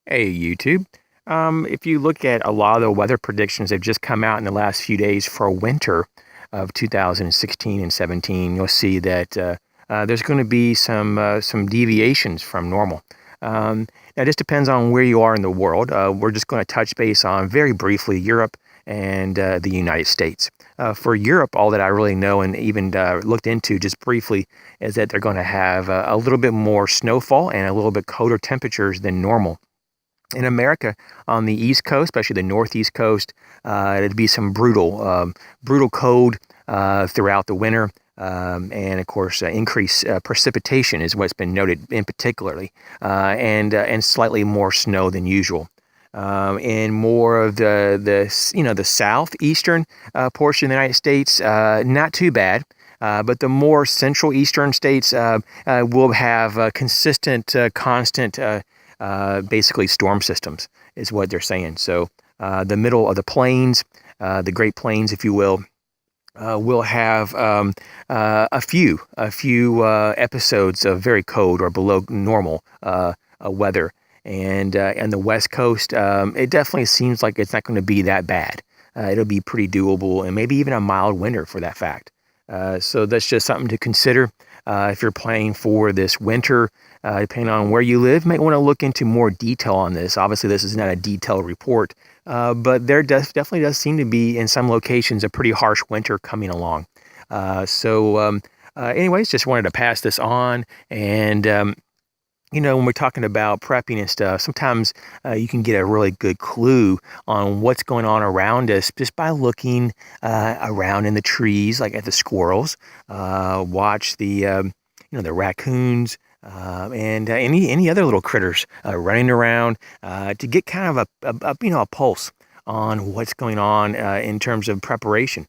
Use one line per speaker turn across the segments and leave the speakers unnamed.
Hey, YouTube. If you look at a lot of the weather predictions that have just come out in the last few days for winter of 2016 and 17, you'll see that there's going to be some deviations from normal. Now, it just depends on where you are in the world. We're just going to touch base on very briefly Europe and the United States. For Europe, all that I really know and even looked into just briefly is that they're going to have a little bit more snowfall and a little bit colder temperatures than normal. In America, on the East Coast, especially the Northeast coast, it'd be some brutal cold throughout the winter. And of course, increased precipitation is what's been noted in particularly, and slightly more snow than usual. In more of the southeastern portion of the United States, not too bad. But the more central eastern states will have consistent, constant, basically storm systems is what they're saying. So the middle of the plains, the Great Plains, if you will have a few episodes of very cold or below normal weather. And the West Coast, it definitely seems like it's not going to be that bad. It'll be pretty doable and maybe even a mild winter for that fact. So that's just something to consider if you're planning for this winter. Depending on where you live, you might want to look into more detail on this. Obviously, this is not a detailed report, but there definitely does seem to be, in some locations, a pretty harsh winter coming along. Anyways, just wanted to pass this on. And when we're talking about prepping and stuff, sometimes you can get a really good clue on what's going on around us just by looking around in the trees, like at the squirrels. Watch the raccoons, and any other little critters running around to get kind of a pulse on what's going on in terms of preparation.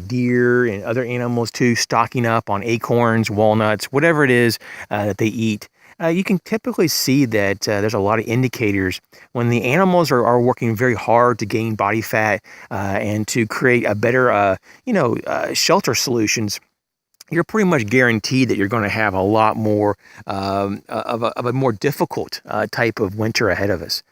Deer and other animals too, stocking up on acorns, walnuts, whatever it is that they eat. You can typically see that there's a lot of indicators when the animals are working very hard to gain body fat and to create a better, shelter solutions. You're pretty much guaranteed that you're going to have a lot more of a more difficult type of winter ahead of us.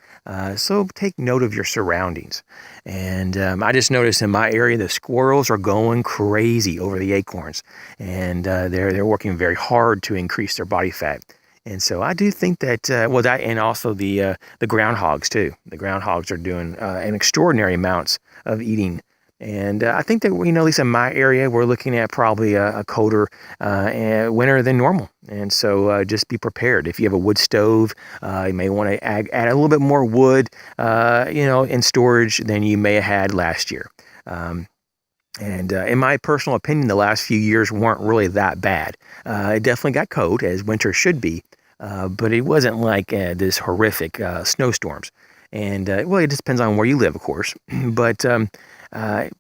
So take note of your surroundings. And I just noticed in my area, the squirrels are going crazy over the acorns, and they're working very hard to increase their body fat. And so I do think that, that and also the groundhogs too. The groundhogs are doing an extraordinary amounts of eating. And I think that, at least in my area, we're looking at probably a colder winter than normal. And so just be prepared. If you have a wood stove, you may want to add a little bit more wood, in storage than you may have had last year. And in my personal opinion, the last few years weren't really that bad. It definitely got cold, as winter should be, but it wasn't like this horrific snowstorms. And it just depends on where you live, of course. But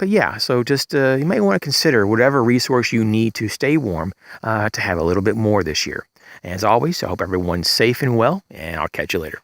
yeah, so just you may want to consider whatever resource you need to stay warm to have a little bit more this year. As always, I hope everyone's safe and well, and I'll catch you later.